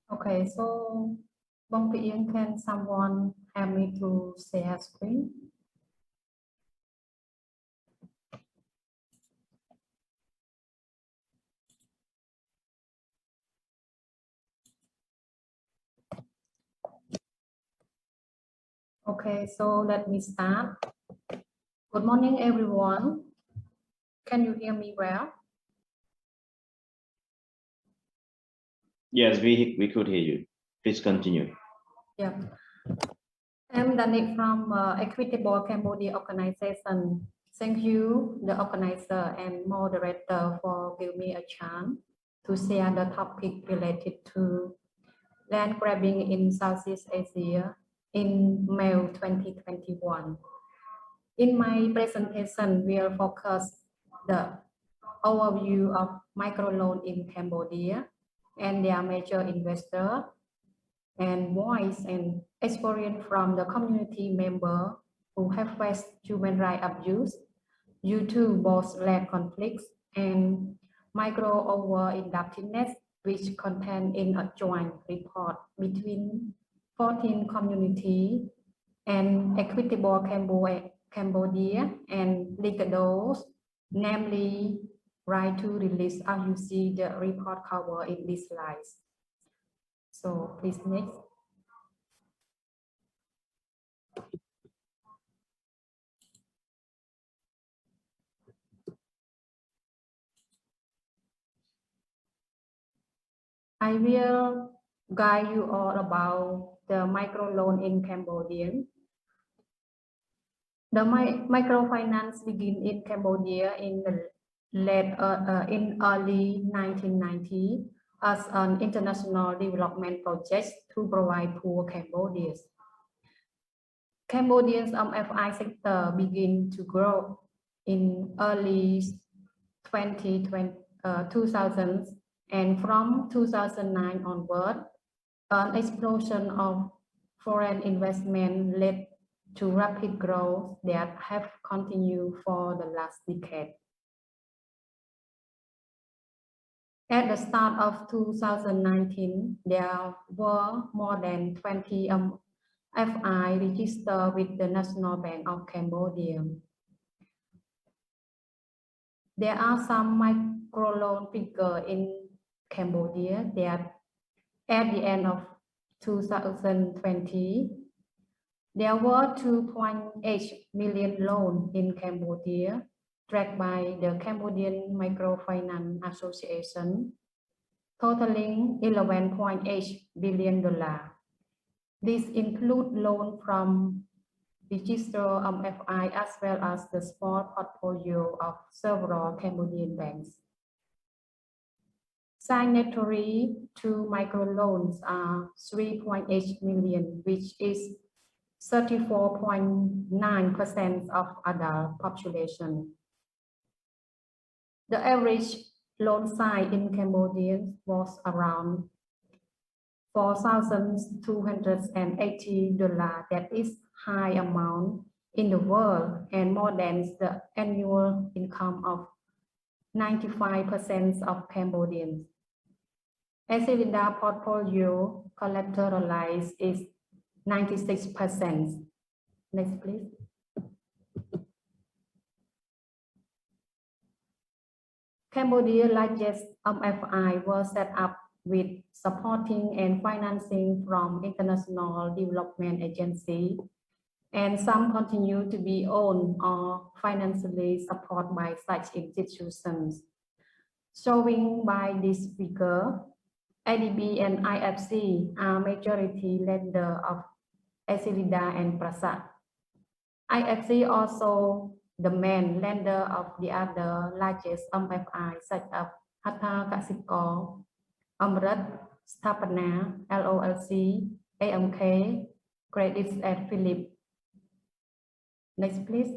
Okay, so Bong Eang, can someone help me to share screen? Okay, so let me start. Good morning, everyone. Can you hear me well? Yes, we could hear you. Please continue. Yeah. I'm Danik from Equitable Cambodia organization. Thank you, the organizer and moderator, for giving me a chance to share the topic related to land grabbing in Southeast Asia in May 2021. In my presentation, we'll focus the overview of microloan in Cambodia and their major investor and voice and experience from the community member who have faced human rights abuse due to both land conflicts and micro over indebtedness, which contained in a joint report between 14 community and Equitable Cambodia and Ligados, namely right to release, as you see the report cover in these slides. So please next. I will guide you all about the microloan in Cambodia. The microfinance began in Cambodia in the early 1990 as an international development project to provide poor Cambodians. Cambodia's FI sector began to grow in early 2000s, and from 2009 onward, an explosion of foreign investment led to rapid growth that have continued for the last decade. At the start of 2019, there were more than 20 FI registered with the National Bank of Cambodia. There are some microloan figures in Cambodia that at the end of 2020, there were 2.8 million loans in Cambodia, tracked by the Cambodian Microfinance Association, totaling $11.8 billion. This includes loans from registered FI as well as the small portfolio of several Cambodian banks. Signatory to microloans are 3.8 million, which is 34.9% of adult population. The average loan size in Cambodia was around $4,280. That is high amount in the world and more than the annual income of 95% of Cambodians. SUARAM portfolio collateralized is 96%. Next, please. Cambodia's largest FI was set up with supporting and financing from international development agency, and some continue to be owned or financially supported by such institutions. Showing by this figure, IDB and IFC are majority lender of SUARAM and Prasad. IFC also the main lender of the other largest FI such as Hatha Kasikor, Amrit, Sthapana, LOLC, AMK, Crises, and Philip. Next, please.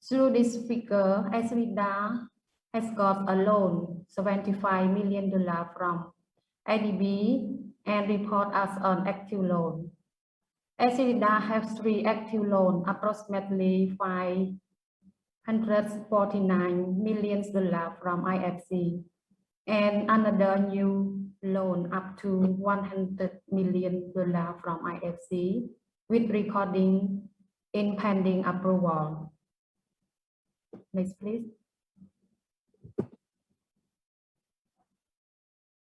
Through this figure, SUARAM has got a loan $75 million from IDB and report as an active loan. SUARAM has 3 active loans, approximately $549 million from IFC. and another new loan up to $100 million from IFC with recording in pending approval. Next, please.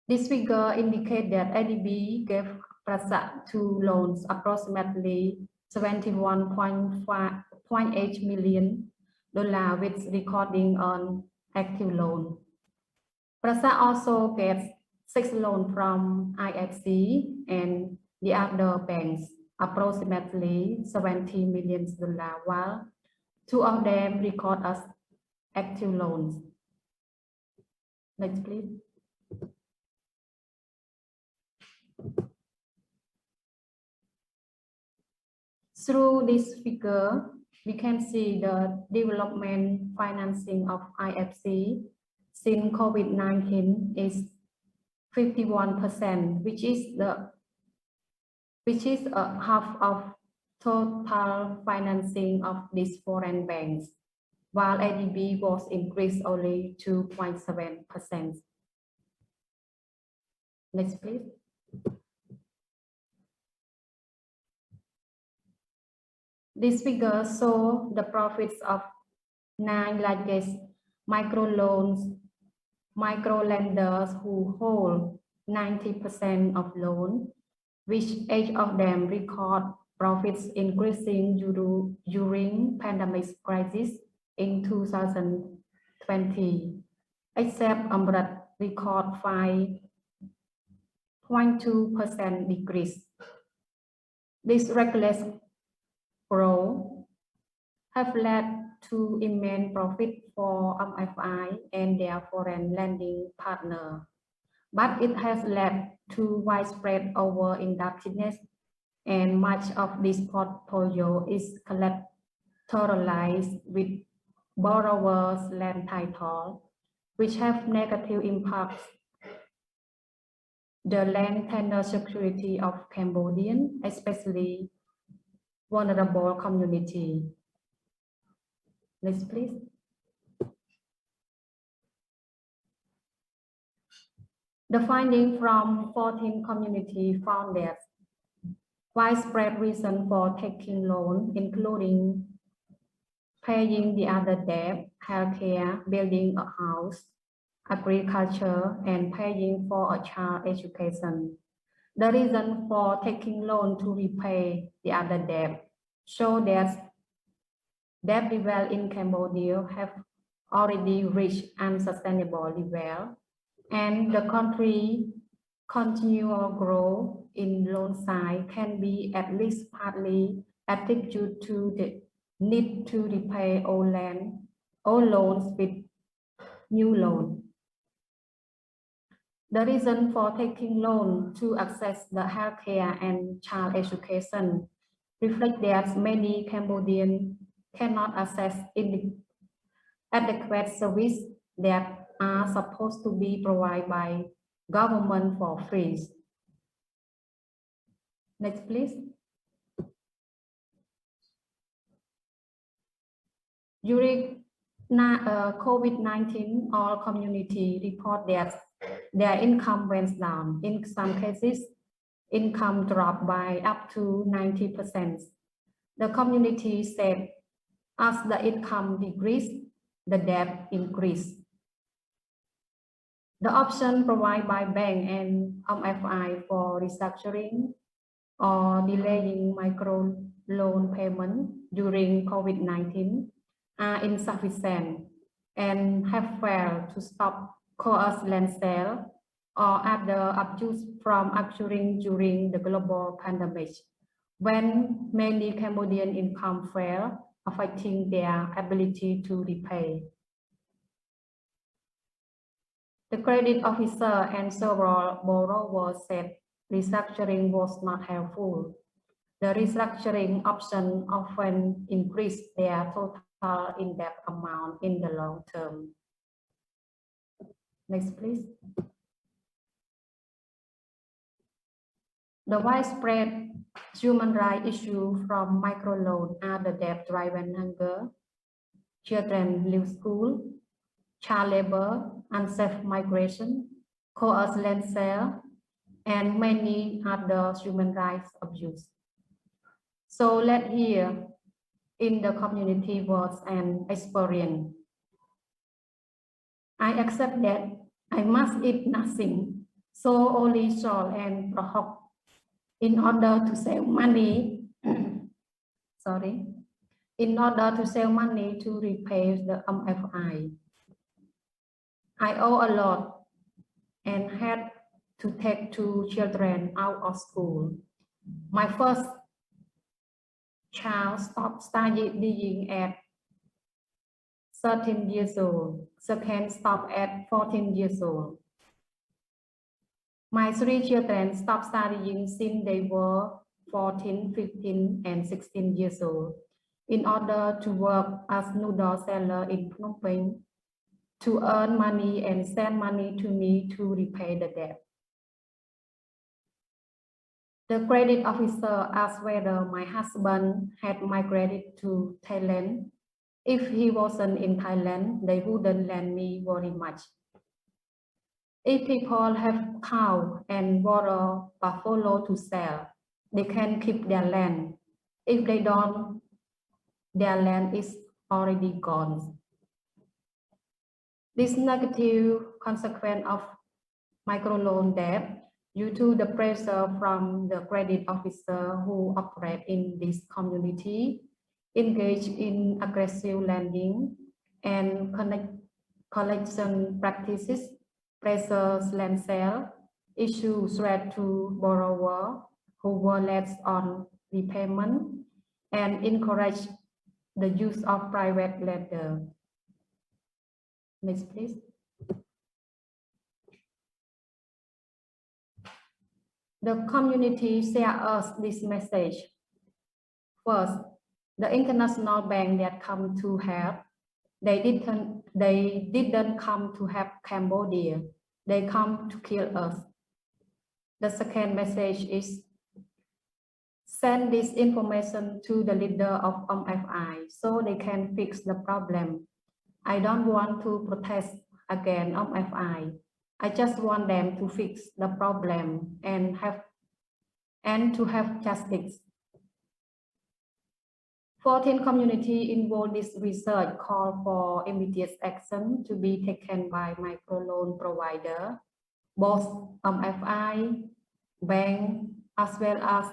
This figure indicates that ADB gave Prasad two loans, approximately $71.8 million with recording on active loan. Prasad also gets 6 loans from IFC and the other banks, approximately $70 million, while 2 of them record as active loans. Next, please. Through this figure, we can see the development financing of IFC since COVID-19 is 51%, which is half of total financing of these foreign banks, while ADB was increased only 2.7%. Next, please. This figure shows the profits of 9 largest microloans, microlenders who hold 90% of loan, which each of them record profits increasing during pandemic crisis in 2020, except Amrit record 5.2% decrease. This reckless growth have led to immense profit for MFI and their foreign lending partner, but it has led to widespread over-indebtedness, and much of this portfolio is collateralized with borrowers' land title, which have negative impacts the land tenure security of Cambodian, especially vulnerable community. Next, please. The finding from 14 community found that widespread reason for taking loan, including paying the other debt, healthcare, building a house, agriculture, and paying for a child education. The reason for taking loan to repay the other debt show that debt level in Cambodia have already reached unsustainable level, and the country continual growth in loan side can be at least partly attributed to the need to repay old loans with new loan. The reason for taking loan to access the healthcare and child education reflect that many Cambodians cannot access adequate service that are supposed to be provided by government for free. Next, please. During COVID-19, all community report that their income went down. In some cases, income dropped by up to 90%. The community said, as the income decreased, the debt increased. The option provided by bank and MFI for restructuring or delaying micro loan payment during COVID-19 are insufficient and have failed to stop coerced land sale or other abuse from occurring during the global pandemic, when many Cambodian income fell, affecting their ability to repay. The credit officer and several borrowers said restructuring was not helpful. The restructuring option often increased their total in-debt amount in the long term. Next, please. The widespread human rights issue from microloan are the debt-driven hunger, children leave school, child labor, unsafe migration, coerced land sale, and many other human rights abuse. So let's hear in the community was an experience. I accept that I must eat nothing, so only salt and prahok in order to save money. Sorry, in order to save money to repay the MFI. I owe a lot and had to take 2 children out of school. My first child stopped studying at 13 years old. Second stopped at 14 years old. My 3 children stopped studying since they were 14, 15, and 16 years old in order to work as noodle seller in Phnom Penh to earn money and send money to me to repay the debt. The credit officer asked whether my husband had migrated to Thailand. If he wasn't in Thailand, they wouldn't lend me very much. If people have cow and water buffalo to sell, they can keep their land. If they don't, their land is already gone. This negative consequence of microloan debt due to the pressure from the credit officer who operate in this community, engage in aggressive lending and collection practices, pressures land sale, issue threat to borrower who were late on repayment, and encourage the use of private lender. Next, please. The community share us this message. First, the international bank that come to help, they didn't come to help Cambodia. They come to kill us. The second message is send this information to the leader of MFI so they can fix the problem. I don't want to protest against MFI. I just want them to fix the problem and to have justice. 14 community involved this research call for immediate action to be taken by microloan provider, both MFI, bank, as well as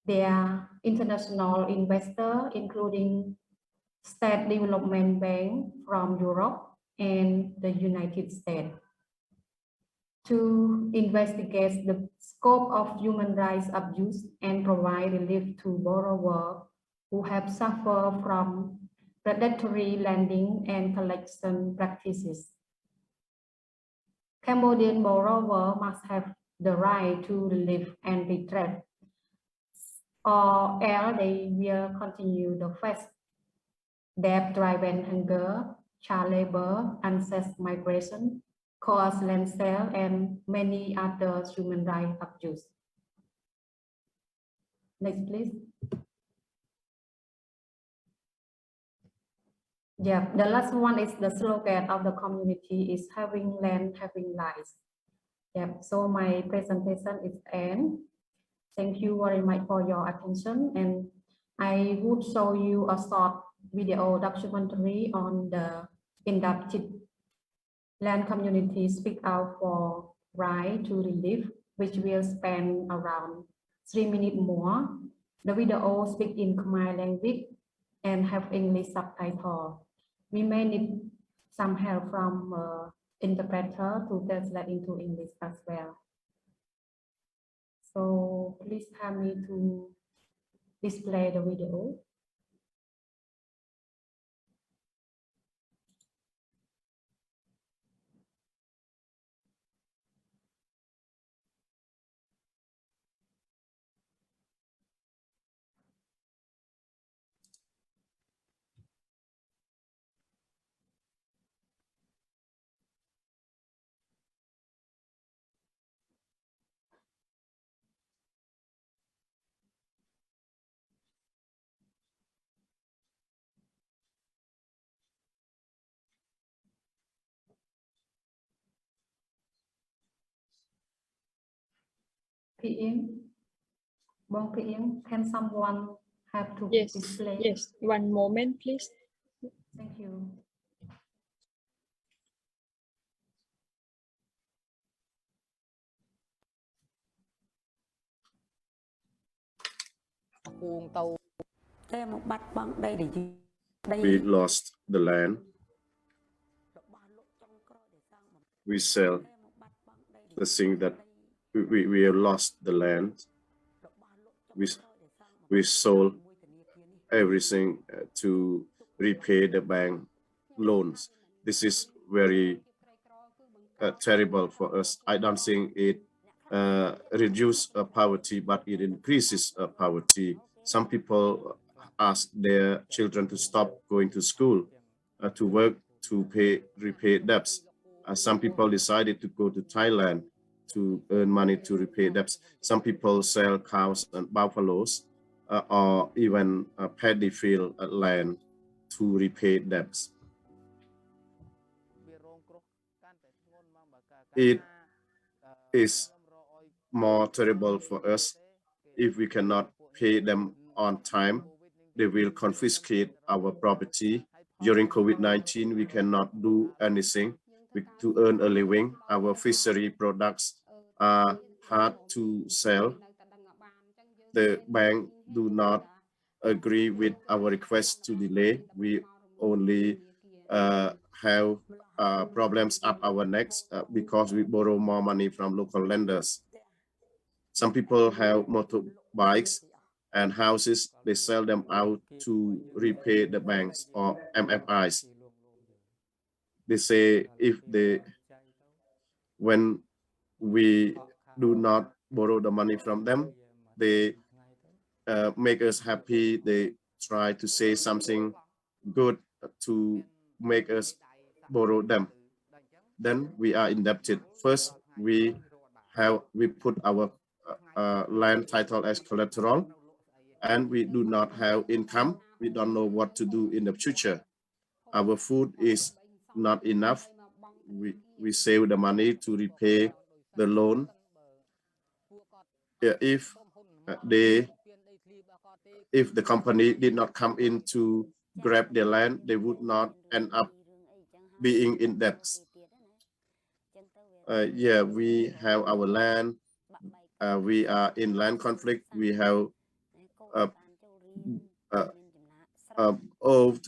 their international investor, including State Development Bank from Europe and the United States, to investigate the scope of human rights abuse and provide relief to borrowers who have suffered from predatory lending and collection practices. Cambodian borrowers must have the right to relief and redress, or else they will continue the face debt-driven hunger, child labor, unsafe migration, coerced land sale, and many other human rights abuse. Next, please. Yeah, the last one is the slogan of the community is having land, having lives. Yeah, so my presentation is end. Thank you very much for your attention, and I would show you a short video documentary on the indebted land community speak out for right to relief, which will spend around 3 minutes more. The video speak in Khmer language and have English subtitle. We may need some help from interpreter to translate into English as well. So please help me to display the video. Eang, Bong Eang, can someone have to Yes, display? yes. One moment, please. Thank you. We lost the land. We sell the thing that we have lost the land. We sold everything to repay the bank loans. This is very terrible for us. I don't think it reduces poverty, but it increases poverty. Some people ask their children to stop going to school, to work, to repay debts. Some people decided to go to Thailand to earn money to repay debts. Some people sell cows and buffaloes, or even paddy field land to repay debts. It is more terrible for us if we cannot pay them on time. They will confiscate our property. During COVID-19, we cannot do anything to earn a living. Our fishery products are hard to sell. The bank do not agree with our request to delay. We only have problems up our necks because we borrow more money from local lenders. Some people have motorbikes and houses. They sell them out to repay the banks or MFIs. They say when we do not borrow the money from them, they make us happy. They try to say something good to make us borrow them. Then we are indebted. First, we put our land title as collateral, and we do not have income. We don't know what to do in the future. Our food is not enough. We save the money to repay the loan. If the company did not come in to grab their land, they would not end up being in debt. Yeah, we have our land. We are in land conflict. We have owed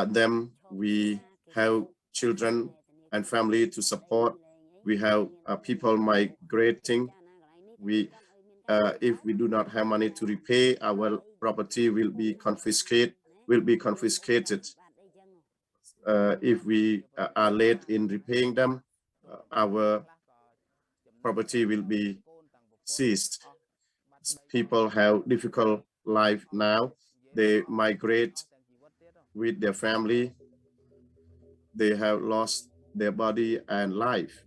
them. We have children and family to support. We have people migrating. If we do not have money to repay, our property will be confiscated. If we are late in repaying them, our property will be seized. People have difficult life now. They migrate with their family. They have lost their body and life.